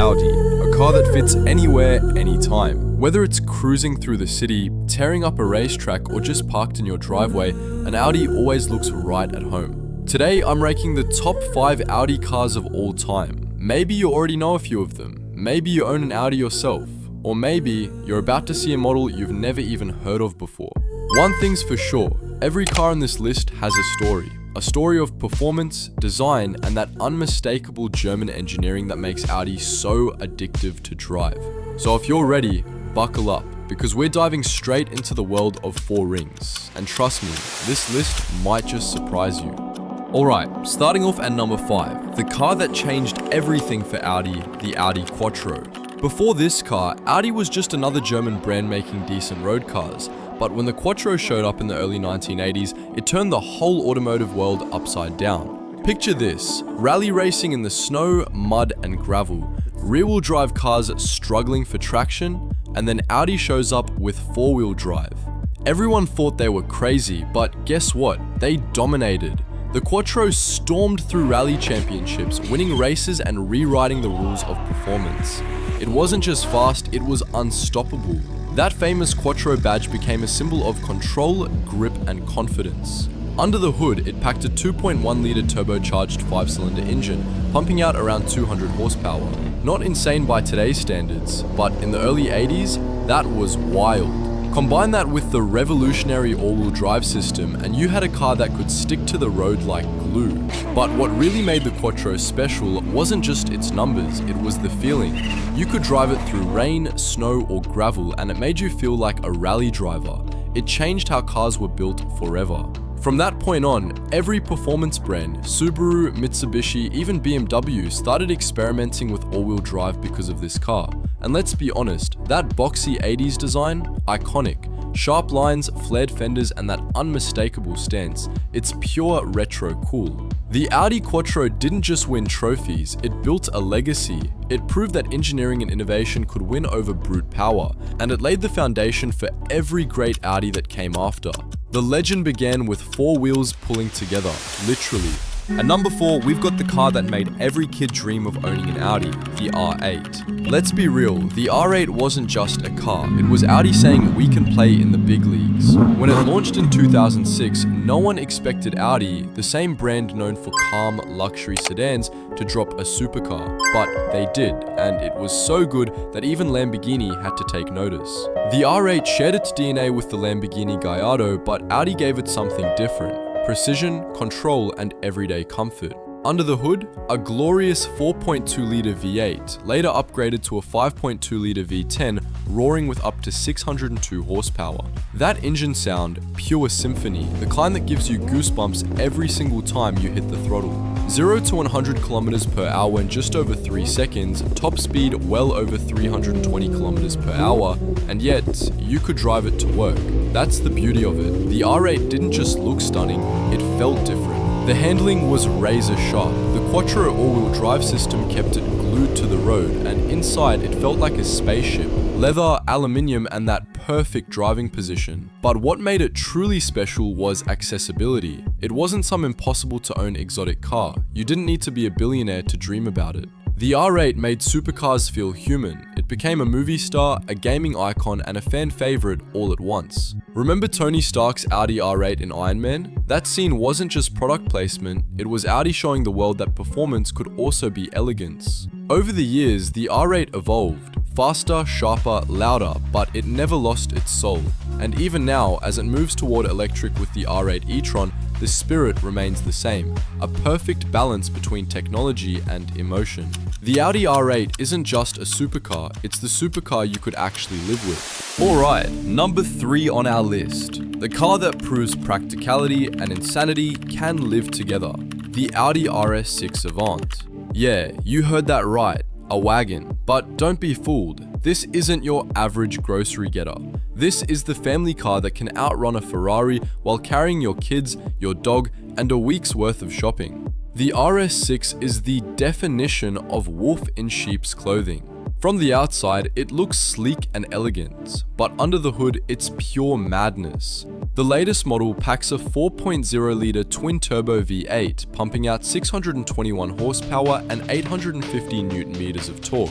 Audi, a car that fits anywhere, anytime. Whether it's cruising through the city, tearing up a racetrack, or just parked in your driveway, an Audi always looks right at home. Today, I'm ranking the top 5 Audi cars of all time. Maybe you already know a few of them. Maybe you own an Audi yourself. Or maybe you're about to see a model you've never even heard of before. One thing's for sure, every car on this list has a story. A story of performance, design, and that unmistakable German engineering that makes Audi so addictive to drive. So if you're ready, buckle up, because we're diving straight into the world of 4 rings. And trust me, this list might just surprise you. Alright, starting off at number 5, the car that changed everything for Audi, the Audi Quattro. Before this car, Audi was just another German brand making decent road cars, but when the Quattro showed up in the early 1980s, it turned the whole automotive world upside down. Picture this, rally racing in the snow, mud and gravel, rear-wheel drive cars struggling for traction, and then Audi shows up with 4-wheel drive. Everyone thought they were crazy, but guess what? They dominated. The Quattro stormed through rally championships, winning races and rewriting the rules of performance. It wasn't just fast, it was unstoppable. That famous Quattro badge became a symbol of control, grip, and confidence. Under the hood, it packed a 2.1-litre turbocharged 5-cylinder engine, pumping out around 200 horsepower. Not insane by today's standards, but in the early 80s, that was wild. Combine that with the revolutionary all-wheel drive system, and you had a car that could stick to the road like glue. But what really made the Quattro special wasn't just its numbers, it was the feeling. You could drive it through rain, snow, or gravel, and it made you feel like a rally driver. It changed how cars were built forever. From that point on, every performance brand, Subaru, Mitsubishi, even BMW, started experimenting with all-wheel drive because of this car. And let's be honest, that boxy 80s design, iconic. Sharp lines, flared fenders, and that unmistakable stance. It's pure retro cool. The Audi Quattro didn't just win trophies, it built a legacy. It proved that engineering and innovation could win over brute power, and it laid the foundation for every great Audi that came after. The legend began with 4 wheels pulling together, literally. At number 4, we've got the car that made every kid dream of owning an Audi, the R8. Let's be real, the R8 wasn't just a car, it was Audi saying we can play in the big leagues. When it launched in 2006, no one expected Audi, the same brand known for calm luxury sedans, to drop a supercar. But they did, and it was so good that even Lamborghini had to take notice. The R8 shared its DNA with the Lamborghini Gallardo, but Audi gave it something different. Precision, control, and everyday comfort. Under the hood, a glorious 4.2-litre V8, later upgraded to a 5.2-litre V10, roaring with up to 602 horsepower. That engine sound, pure symphony, the kind that gives you goosebumps every single time you hit the throttle. 0 to 100 kilometers per hour in just over 3 seconds, top speed well over 320 kilometers per hour, and yet, you could drive it to work. That's the beauty of it. The R8 didn't just look stunning, it felt different. The handling was razor sharp. The Quattro all-wheel drive system kept it glued to the road, and inside it felt like a spaceship. Leather, aluminium, and that perfect driving position. But what made it truly special was accessibility. It wasn't some impossible to own exotic car. You didn't need to be a billionaire to dream about it. The R8 made supercars feel human. It became a movie star, a gaming icon, and a fan favorite all at once. Remember Tony Stark's Audi R8 in Iron Man? That scene wasn't just product placement, it was Audi showing the world that performance could also be elegance. Over the years, the R8 evolved. Faster, sharper, louder, but it never lost its soul. And even now, as it moves toward electric with the R8 e-tron, the spirit remains the same, a perfect balance between technology and emotion. The Audi R8 isn't just a supercar, it's the supercar you could actually live with. Alright, number 3 on our list. The car that proves practicality and insanity can live together. The Audi RS6 Avant. Yeah, you heard that right, a wagon. But don't be fooled, this isn't your average grocery getter. This is the family car that can outrun a Ferrari while carrying your kids, your dog, and a week's worth of shopping. The RS6 is the definition of wolf in sheep's clothing. From the outside, it looks sleek and elegant, but under the hood, it's pure madness. The latest model packs a 4.0-litre twin-turbo V8, pumping out 621 horsepower and 850 Newton meters of torque.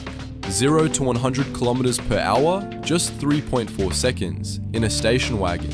0 to 100 kilometers per hour, just 3.4 seconds in a station wagon.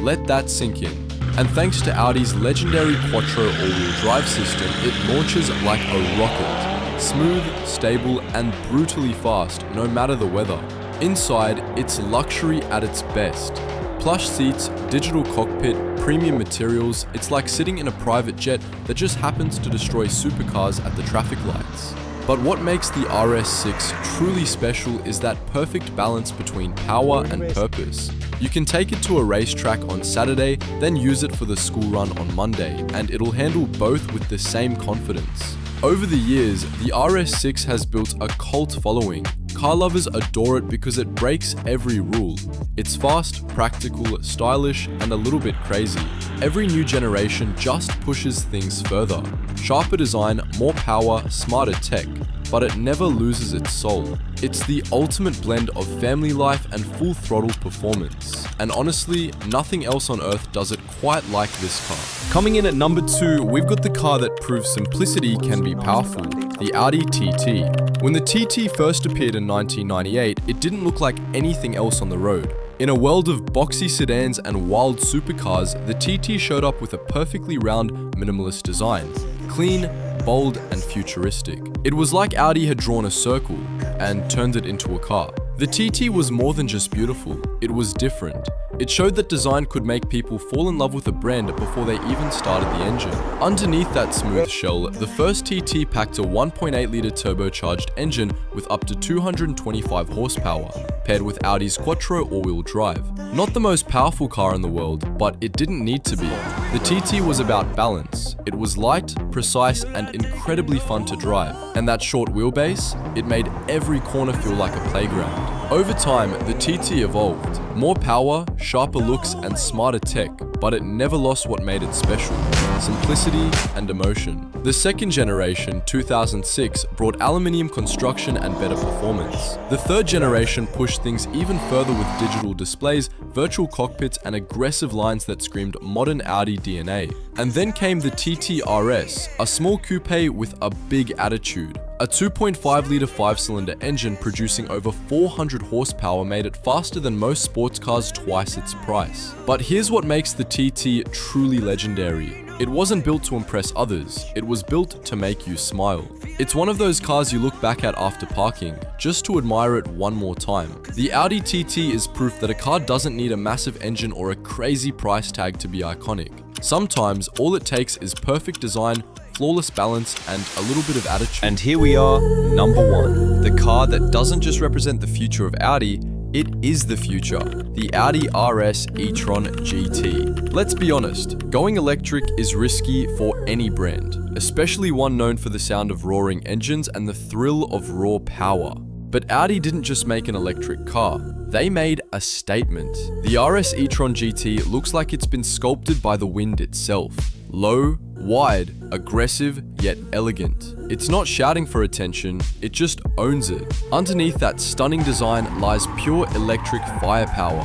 Let that sink in. And thanks to Audi's legendary Quattro all-wheel drive system, it launches like a rocket. Smooth, stable, and brutally fast, no matter the weather. Inside, it's luxury at its best. Plush seats, digital cockpit, premium materials, it's like sitting in a private jet that just happens to destroy supercars at the traffic lights. But what makes the RS6 truly special is that perfect balance between power and purpose. You can take it to a racetrack on Saturday, then use it for the school run on Monday, and it'll handle both with the same confidence. Over the years, the RS6 has built a cult following. Car lovers adore it because it breaks every rule. It's fast, practical, stylish, and a little bit crazy. Every new generation just pushes things further. Sharper design, more power, smarter tech, but it never loses its soul. It's the ultimate blend of family life and full throttle performance. And honestly, nothing else on earth does it quite like this car. Coming in at number 2, we've got the car that proves simplicity can be powerful, the Audi TT. When the TT first appeared in 1998, it didn't look like anything else on the road. In a world of boxy sedans and wild supercars, the TT showed up with a perfectly round, minimalist design. Clean, bold, and futuristic. It was like Audi had drawn a circle and turned it into a car. The TT was more than just beautiful, it was different. It showed that design could make people fall in love with a brand before they even started the engine. Underneath that smooth shell, the first TT packed a 1.8-litre turbocharged engine with up to 225 horsepower, paired with Audi's Quattro all-wheel drive. Not the most powerful car in the world, but it didn't need to be. The TT was about balance. It was light, precise, and incredibly fun to drive. And that short wheelbase, it made every corner feel like a playground. Over time, the TT evolved. More power, sharper looks, and smarter tech, but it never lost what made it special: simplicity and emotion. The second generation, 2006, brought aluminium construction and better performance. The third generation pushed things even further with digital displays, virtual cockpits, and aggressive lines that screamed modern Audi DNA. And then came the TT RS, a small coupe with a big attitude. A 2.5-litre 5-cylinder engine producing over 400 horsepower made it faster than most sports cars twice its price. But here's what makes the TT truly legendary. It wasn't built to impress others, it was built to make you smile. It's one of those cars you look back at after parking, just to admire it one more time. The Audi TT is proof that a car doesn't need a massive engine or a crazy price tag to be iconic. Sometimes all it takes is perfect design, flawless balance, and a little bit of attitude. And here we are, number 1. The car that doesn't just represent the future of Audi, it is the future. The Audi RS e-tron GT. Let's be honest, going electric is risky for any brand, especially one known for the sound of roaring engines and the thrill of raw power. But Audi didn't just make an electric car, they made a statement. The RS e-tron GT looks like it's been sculpted by the wind itself. Low, wide, aggressive, yet elegant. It's not shouting for attention, it just owns it. Underneath that stunning design lies pure electric firepower.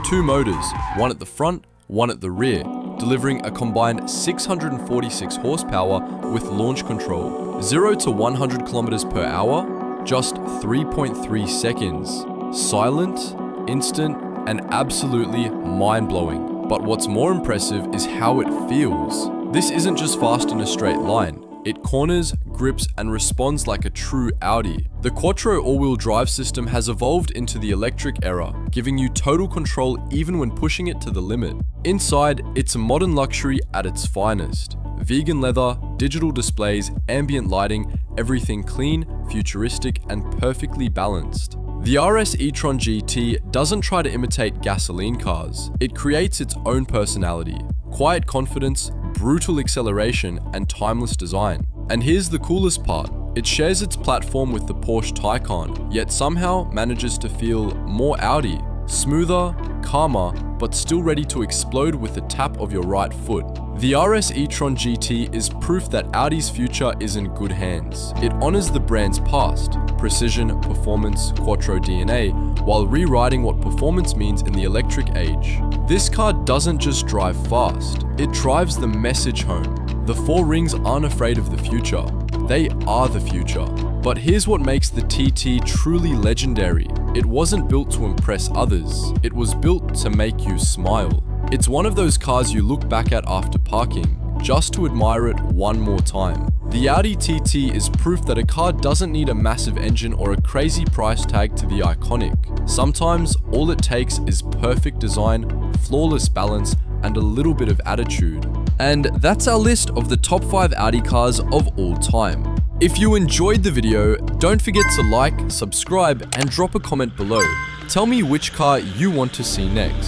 2 motors, one at the front, one at the rear, delivering a combined 646 horsepower with launch control. 0 to 100 kilometers per hour, just 3.3 seconds. Silent, instant, and absolutely mind-blowing. But what's more impressive is how it feels. This isn't just fast in a straight line. It corners, grips, and responds like a true Audi. The Quattro all-wheel drive system has evolved into the electric era, giving you total control even when pushing it to the limit. Inside, it's a modern luxury at its finest. Vegan leather, digital displays, ambient lighting, everything clean, futuristic, and perfectly balanced. The RS e-tron GT doesn't try to imitate gasoline cars. It creates its own personality. Quiet confidence, brutal acceleration, and timeless design. And here's the coolest part. It shares its platform with the Porsche Taycan, yet somehow manages to feel more Audi. Smoother, calmer, but still ready to explode with the tap of your right foot. The RS e-tron GT is proof that Audi's future is in good hands. It honors the brand's past, precision, performance, Quattro DNA, while rewriting what performance means in the electric age. This car doesn't just drive fast, it drives the message home. The 4 rings aren't afraid of the future, they are the future. But here's what makes the TT truly legendary. It wasn't built to impress others, it was built to make you smile. It's one of those cars you look back at after parking, just to admire it one more time. The Audi TT is proof that a car doesn't need a massive engine or a crazy price tag to be iconic. Sometimes all it takes is perfect design, flawless balance, and a little bit of attitude. And that's our list of the top 5 Audi cars of all time. If you enjoyed the video, don't forget to like, subscribe, and drop a comment below. Tell me which car you want to see next.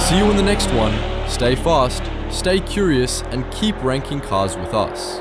See you in the next one. Stay fast, stay curious, and keep ranking cars with us.